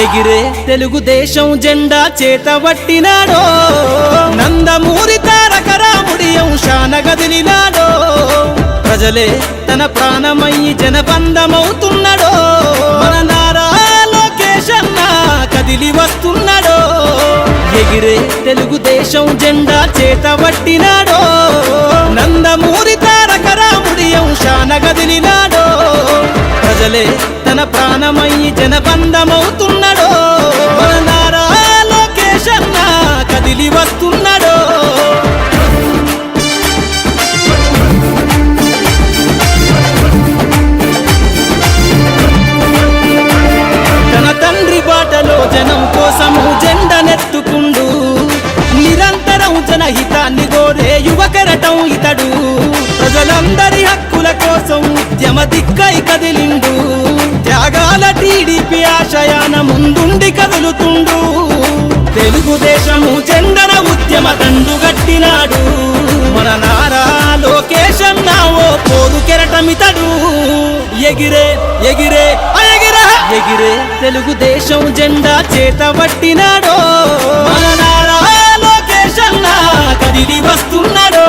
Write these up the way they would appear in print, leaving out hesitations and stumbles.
ఎగిరే తెలుగుదేశం జెండా చేతబట్టినాడో నందమూరి తారక రాముడి అంశాన గదిలినాడో ప్రజలే తన ప్రాణమయ్యి జనబంధమవుతున్నాడో మన నారా లోకేష్ అన్న కదిలి వస్తున్నాడో ఎగిరే తెలుగుదేశం జెండా చేతబట్టినాడో నందమూరి తారక రాముడి అంశాన గదిలినాడో ప్రజలే తన ప్రాణమయ్యి జనబంధమవుతున్నాడో మన నారా లోకేష్ అన్న కదిలి వస్తున్నాడో తన తండ్రి బాటలో జనం కోసము జెండనెత్తుకుండు నిరంతరం జనహితాన్ని కోరే యువకెరటం ఇతడు ప్రజలందరి హక్కుల కోసం ఉద్యమ దిక్కై కదిలిండు త్యాగాల టీడీపీ ఆశయాన ముందుండి కదులుతుండు తెలుగుదేశము జెండన ఉద్యమ దండుగట్టినాడు మన నారా లోకేష్ అన్న ఓ పోరు కెరటమితడు ఎగిరే ఎగిరే ఎగిరే తెలుగుదేశం జెండా చేతబట్టినాడో మన నారా లోకేష్ అన్న కదిలి వస్తున్నాడో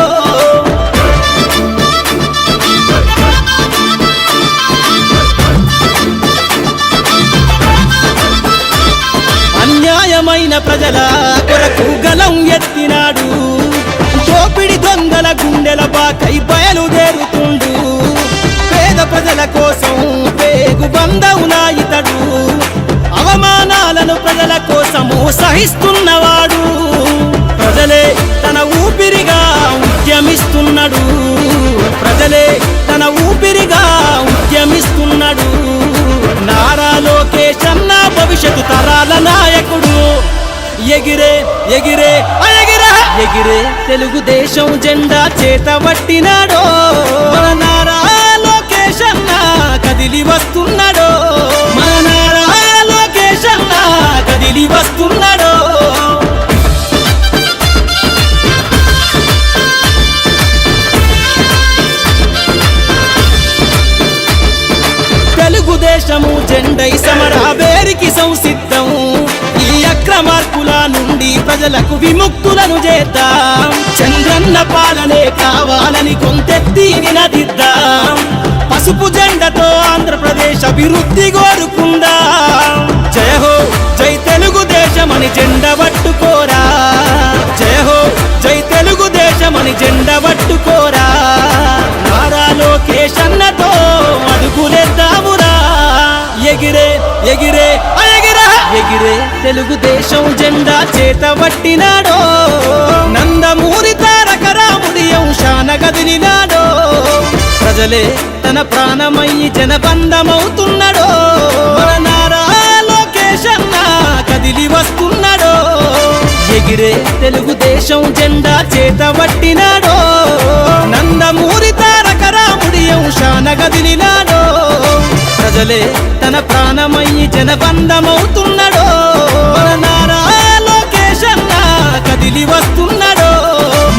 అన్యాయమైన ప్రజల కొరకు గలం ఎత్తినాడు దోపిడి దొంగల గుండెల బాకై బయలుదేరుతుండు పేద ప్రజల కోసం పేగు బంధవునా ఇతడు అవమానాలను ప్రజల కోసము సహిస్తున్నవాడు ప్రజలే తన ఊపిరిగా ఉద్యమిస్తున్నాడు ప్రజలే తన ఊపిరిగా ఉద్యమిస్తున్నాడు నారా లోకేష్ అన్న భవిష్యత్తు తరాల నాయకుడు ఎగిరే ఎగిరే ఎగిరే తెలుగుదేశం జెండా చేతబట్టినాడో మన నారా లోకేష్ అన్న కదిలి వస్తున్నాడో మన నారా లోకేష్ అన్న కదిలి వస్తున్నాడో తెలుగుదేశము జెండై సమరావేరికి సంసిద్ధం ఈ అక్రమార్కుల నుండి ప్రజలకు విముక్తులను చేద్దాం చంద్రన్న పాలనే కావాలని కొంతెత్తి నినదిద్దాం పసుపు జెండతో ఆంధ్రప్రదేశ్ అభివృద్ధి కోరుకుందాం జయ హో జై తెలుగుదేశం అని జెండ పట్టుకోరా జయ హో జై తెలుగుదేశం అని జెండ పట్టుకోరా నారా లోకేష్ అన్నతో అడుగులేద్దామురా ఎగిరే ఎగిరే ఎగిరే తెలుగుదేశం జెండా చేతబట్టినాడో నందమూరి తారక రాముడి అంశాన గదిలినాడో ప్రజలే తన ప్రాణమయ్యి జనబంధమవుతున్నాడో మన నారా లోకేష్ అన్న కదిలి వస్తున్నాడో ఎగిరే తెలుగుదేశం జెండా చేతబట్టినాడో నందమూరి తారక రాముడి అంశాన గదిలినాడో ప్రజలే తన ప్రాణమయ్యి జనబంధమవుతున్నాడో మన నారా లోకేష్ అన్న కదిలి వస్తున్నాడో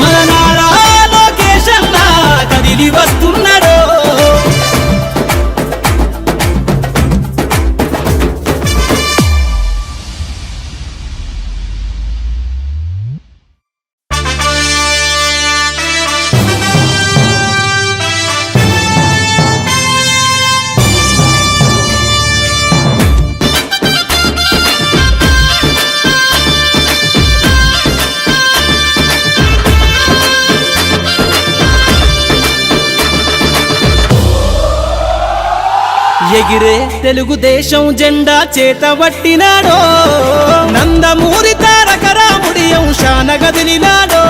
మన నారా లోకేష్ అన్న కదిలి వస్తున్నాడో ఎగిరే తెలుగుదేశం జెండా చేతబట్టినాడో నందమూరి తారక రాముడి అంశాన గదిలినాడో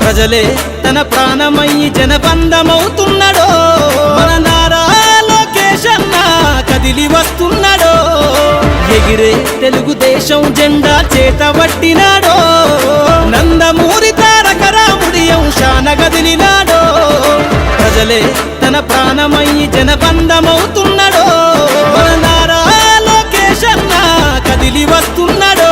ప్రజలే తన ప్రాణమయ్యి జనబంధమవుతున్నాడో మన నారా లోకేష్ అన్న కదిలి వస్తున్నాడో ఎగిరే తెలుగుదేశం జెండా చేతబట్టినాడో నందమూరి తారక రాముడి అంశాన గదిలినాడో ప్రజలే తన ప్రాణమయ్యి జనబంధమవుతున్నాడో మన నారా లోకేష్ అన్న కదిలి వస్తున్నాడో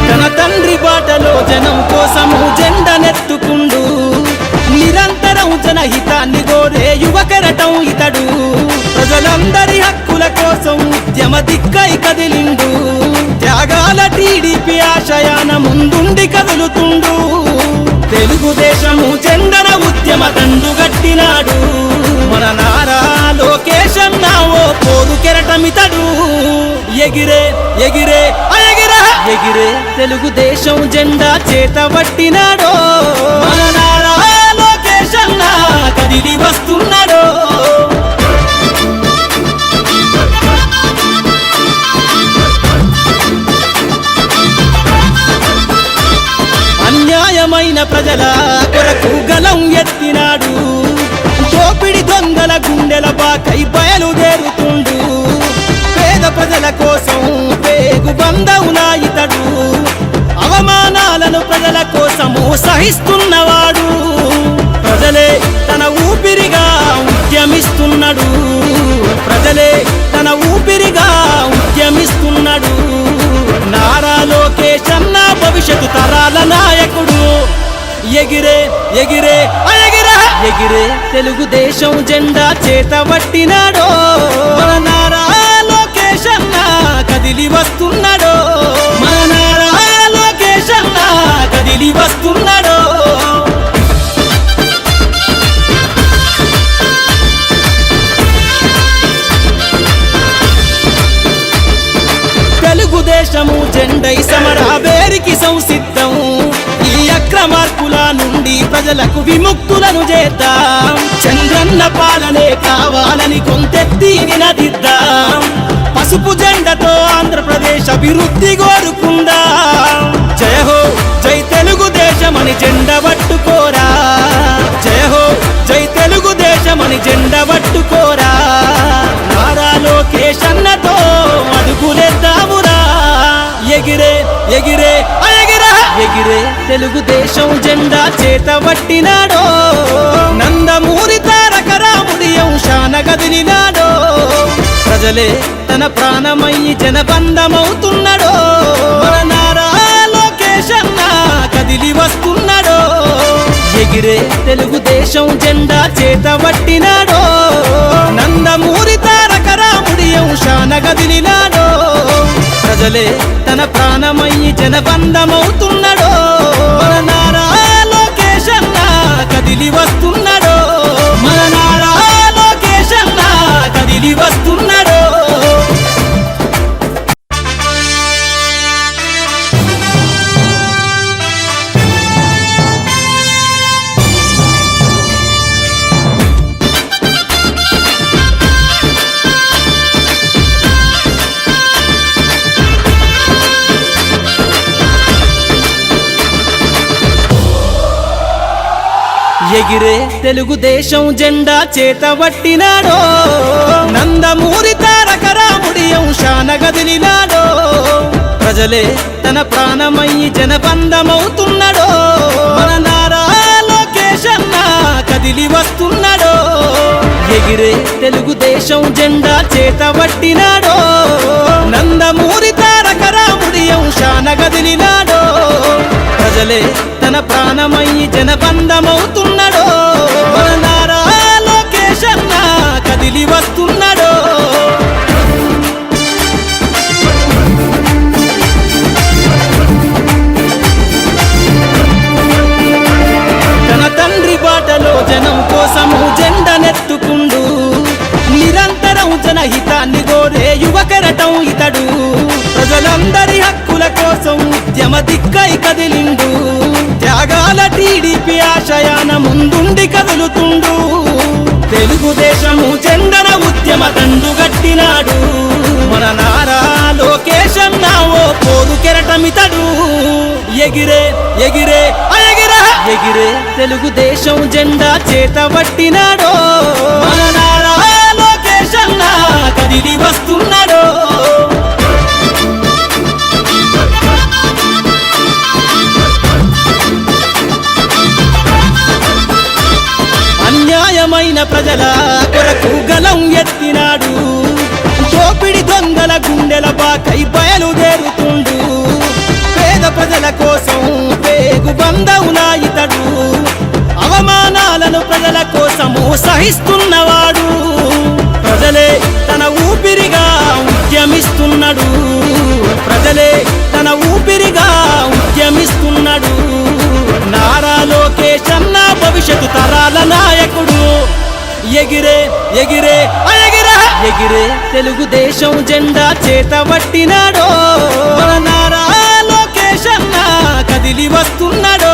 తన తండ్రి బాటలో జనం కోసము జెండనెత్తుకుండు కోసం ఉద్యమ దిక్కై కదిలిండు. త్యాగాల టీడీపీ ఆశయాన ముందుండి కదులుతుండు. తెలుగుదేశము జెండన ఉద్యమ దండుగట్టినాడు. మన నారా లోకేష్ అన్న ఓ పోరు కెరటమితడు. ఎగిరే ఎగిరే ఎగిరే ఎగిరే తెలుగుదేశం జెండా చేతబట్టినాడో. మన నారా లోకేష్ అన్న కదిలి వస్తున్నాడో. అన్యాయమైన ప్రజల కొరకు గలం ఎత్తినాడు. దోపిడి దొంగల గుండెల బాకై బయలుదేరుతుండు. పేద ప్రజల కోసం పేగు బంధవునా ఇతడు. అవమానాలను ప్రజల కోసము సహిస్తున్నవాడు. ప్రజలే తన ఊపిరిగా ఉద్యమిస్తున్నాడు. ప్రజలే తన ఊపిరిగా ఉద్యమిస్తున్నాడు. నారా లోకేష్ అన్న భవిష్యత్తు తరాల నాయకుడు. ఎగిరే ఎగిరే ఎగిరే ఎగిరే తెలుగుదేశం జెండా చేతబట్టినాడో. మన నారా లోకేష్ అన్న కదిలి వస్తున్నాడో. మన నారా లోకేష్ అన్న కదిలి వస్తున్నాడో. తెలుగుదేశము జెండై సమరావేరికి సంసిద్ధం. ఈ అక్రమార్కుల నుండి ప్రజలకు విముక్తులను చేద్దాం. చంద్రన్న పాలనే కావాలని కొంతెత్తి నినదిద్దాం. పసుపు జెండతో ఆంధ్రప్రదేశ్ అభివృద్ధి కోరుకుందాం. జయ హో జై తెలుగుదేశమని జెండ పట్టుకోరా. జయ హో జై తెలుగుదేశమని జెండ పట్టుకోరా. నారా లోకేష్ అన్నతో అడుగులేద్దామురా. ఎగిరే ఎగిరే ఎగిరే ఎగిరే తెలుగుదేశం జెండా చేతబట్టినాడో. నందమూరి తారక రాముడి అంశాన గదిలినాడో. ప్రజలే తన ప్రాణమయ్యి జనబంధమవుతున్నాడో. మన నారా లోకేష్ అన్న కదిలి వస్తున్నాడో. ఎగిరే తెలుగుదేశం జెండా చేతబట్టినాడో. నందమూరి తారక రాముడి అంశాన గదిలినాడో. ప్రజలే తన ప్రాణమయ్యి జనబంధమవుతున్నాడో. మన నారా లోకేష్ అన్న కదిలి వస్తున్నాడో. మన నారా లోకేష్ అన్న కదిలి వస్తున్నాడో. ఎగిరే తెలుగుదేశం జెండా చేతబట్టినాడో. నందమూరి తారక రాముడి అంశాన గదిలినాడో. ప్రజలే తన ప్రాణమయ్యి జనబంధమవుతున్నాడో. మన నారా లోకేష్ అన్న కదిలి వస్తున్నాడో. ఎగిరే తెలుగుదేశం జెండా చేతబట్టినాడో. నందమూరి తారక రాముడి అంశాన గదిలినాడో. ప్రజలే తన ప్రాణమయ్యి జనబంధమవుతున్నాడో. మన నారా లోకేష్ అన్న కదిలి వస్తున్నాడో. తన తండ్రి బాటలో జనం కోసము జెండనెత్తుకుండు. నిరంతరం జనహితాన్ని కోరే యువకెరటం ఇతడు. ప్రజలందరి హక్కుల కోసం ఉద్యమ దిక్కై కదిలిండు. త్యాగాల టీడీపీ ఆశయాన ముందుండి కదులుతుండు. తెలుగుదేశము జెండన ఉద్యమ దండుగట్టినాడు. మన నారా లోకేష్ అన్న ఓ పోరు కెరటమితడు. ఎగిరే ఎగిరే ఎగిరే ఎగిరే తెలుగుదేశం జెండా చేతబట్టినాడో. మన నారా లోకేష్ అన్న కదిలి వస్తున్నాడో. అన్యాయమైన ప్రజల కొరకు గలం ఎత్తినాడు. దోపిడి దొంగల గుండెల బాకై బయలుదేరుతుండు. పేద ప్రజల కోసం పేగు బంధవునా ఇతడు. అవమానాలను ప్రజల కోసము సహిస్తున్నవాడు. ప్రజలే తన ఊపిరిగా ఉద్యమిస్తున్నాడు. ప్రజలే తన ఊపిరిగా ఉద్యమిస్తున్నాడు. నారా లోకేష్ అన్న భవిష్యత్తు తరాల నాయకుడు. ఎగిరే ఎగిరే ఎగిరే ఎగిరే తెలుగుదేశం జెండా చేతబట్టినాడో మన నారా లోకేష్ అన్న కదిలి వస్తున్నాడో.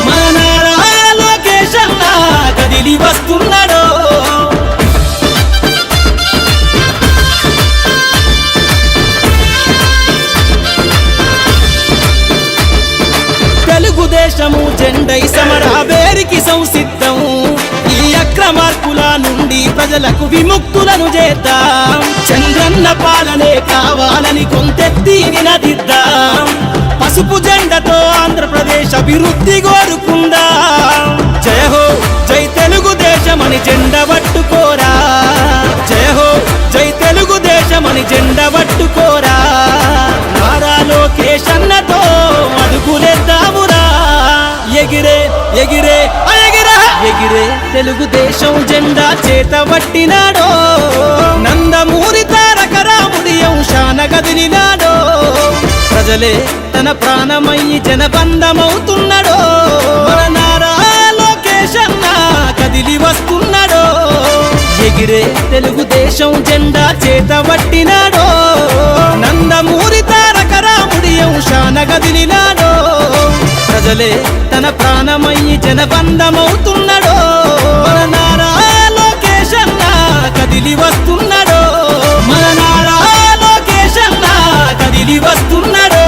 మన నారా లోకేష్ అన్న కదిలి వస్తున్నాడో. తెలుగుదేశము జెండై సమరావేరికి సంసిద్ధం. ఈ అక్రమార్కుల నుండి ప్రజలకు విముక్తులను చేద్దాం. చంద్రన్న పాలనే కావాలని కొంతెత్తి నినదిద్దాం. పసుపు జెండతో ఆంధ్రప్రదేశ్ అభివృద్ధి కోరుకుందాం. జయ హో జై తెలుగుదేశమని జెండ పట్టుకోరా. జయ హో జై తెలుగుదేశమని జెండ పట్టుకోరా. నారా లోకేష్ అన్నతో అడుగులేద్దామురా. ఎగిరే ఎగిరే ఎగిరే ఎగిరే తెలుగుదేశం జెండా చేతబట్టినాడో. నందమూరి తారక రాముడి అంశాన గదిలినాడో. ప్రజలే తన ప్రాణమయ్యి జనబంధమవుతున్నాడో. మన నారా లోకేష్ అన్న కదిలి వస్తున్నాడో. ఎగిరే తెలుగుదేశం జెండా చేతబట్టినాడో. నందమూరి తారక రాముడి అంశాన గదిలినాడో. ప్రజలే తన ప్రాణమయ్యి జనబంధమవుతున్నాడో. మన నారా లోకేష్ అన్న కదిలి వస్తున్నాడో. మన నారా లోకేష్ అన్న కదిలి వస్తున్నాడో.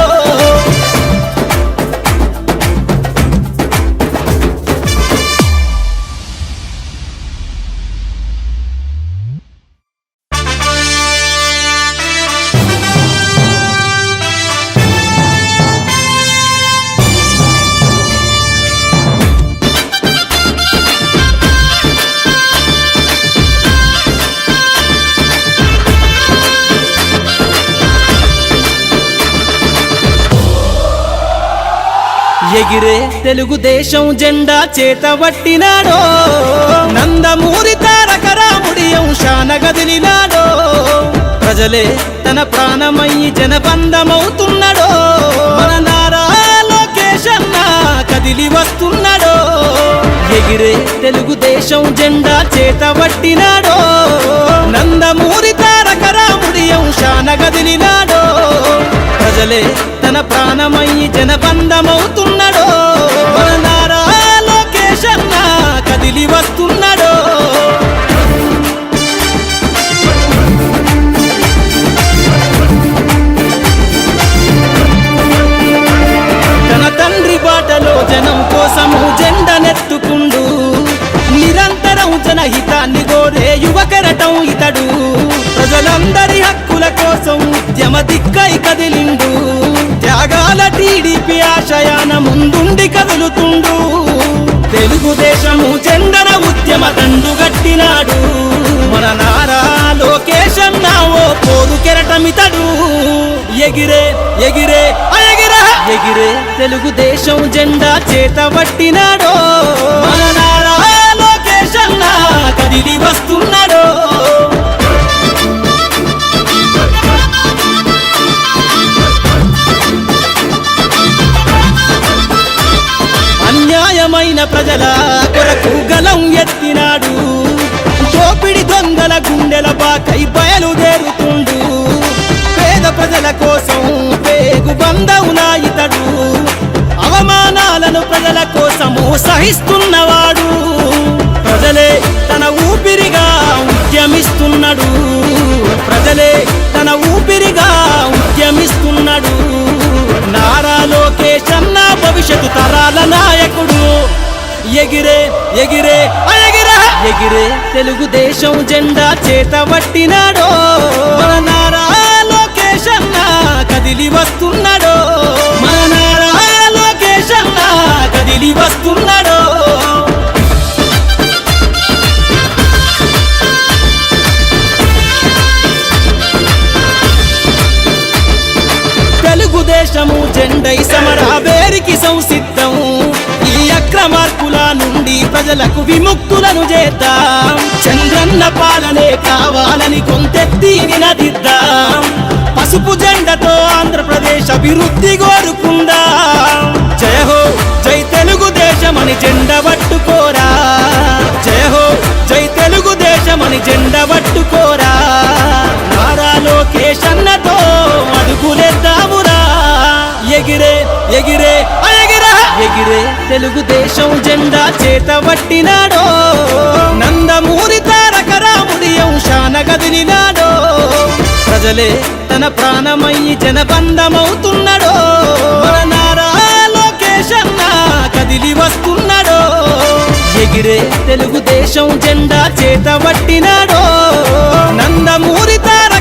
ఎగిరే తెలుగుదేశం జెండా చేతబట్టినాడో. నందమూరి తారక రాముడి అంశాన గదిలినాడో. ప్రజలే తన ప్రాణమయ్యి జనబంధమవుతున్నాడో. మన నారా లోకేష్ అన్న కదిలి వస్తున్నాడో. ఎగిరే తెలుగుదేశం జెండా చేతబట్టినాడో. నందమూరి తారక రాముడి అంశాన గదిలినాడో. ప్రజలే తన ప్రాణమయ్యి జనబంధమవుతున్నాడో. మన నారా లోకేష్ అన్న కదిలి వస్తున్నాడో. తన తండ్రి బాటలో జనం కోసము జెండనెత్తుకుండు. నిరంతరం జనహితాన్ని కోరే యువకరటం ఇతడు. ప్రజలందరి హక్కుల కోసం ఉద్యమ దిక్కై కదిలిండు. త్యాగాల టీడీపీ ఆశయాన ముందుండి కదులుతుండు. తెలుగుదేశము జెండన ఉద్యమ దండు గట్టినాడు. మన నారా లోకేష్ అన్న ఓ పోరు కెరటమితడు. ఎగిరే ఎగిరే ఎగిరే ఎగిరే తెలుగుదేశం జెండా చేతబట్టినాడో. మన నారా లోకేష్ అన్న కదిలి వస్తున్నాడో. అన్యాయమైన ప్రజల కొరకు గలం ఎత్తినాడు. దోపిడి దొంగల గుండెల బాకై బయలుదేరుతుండు. పేద ప్రజల కోసం పేగు బంధవునా ఇతడు. అవమానాలను ప్రజల కోసము సహిస్తున్నవాడు. ప్రజలే తన ఊపిరిగా ఉద్యమిస్తున్నాడు. ప్రజలే తన ఊపిరిగా ఉద్యమిస్తున్నాడు. నారా లోకేష్ అన్న భవిష్యత్తు తరాల నాయకుడు. ఎగిరే ఎగిరే ఎగిరే ఎగిరే తెలుగుదేశం జెండా చేతబట్టినాడో. మన నారా లోకేష్ అన్న కదిలి వస్తున్నాడో. మన నారా లోకేష్ అన్న కదిలి వస్తున్నాడో. తెలుగుదేశము జెండై సమరావేరికి సంసిద్ధం. ఈ అక్రమార్కుల నుండి ప్రజలకు విముక్తులను చేద్దాం. చంద్రన్న పాలనే కావాలని కొంతెత్తి నినదిద్దాం. పసుపు జెండతో ఆంధ్రప్రదేశ్ అభివృద్ధి కోరుకుందాం. జయ హో జై తెలుగుదేశమని జెండ పట్టుకోరా, జయ హో జై తెలుగుదేశమని జెండ పట్టుకోరా. నారా లోకేష్ అన్నతో అడుగులేద్దామురా. ఎగిరే ఎగిరే ఎగిరే ఎగిరే తెలుగుదేశం జెండా చేత పట్టినాడో, నందమూరి తారక రాముడి అంశాన కదిలినాడో. ప్రజలే తన ప్రాణమయ్యి జనబంధమవుతున్నాడో, మన నారా లోకేష్ అన్న కదిలి వస్తున్నాడో. ఎగిరే తెలుగుదేశం జెండా చేత పట్టినాడో, నందమూరి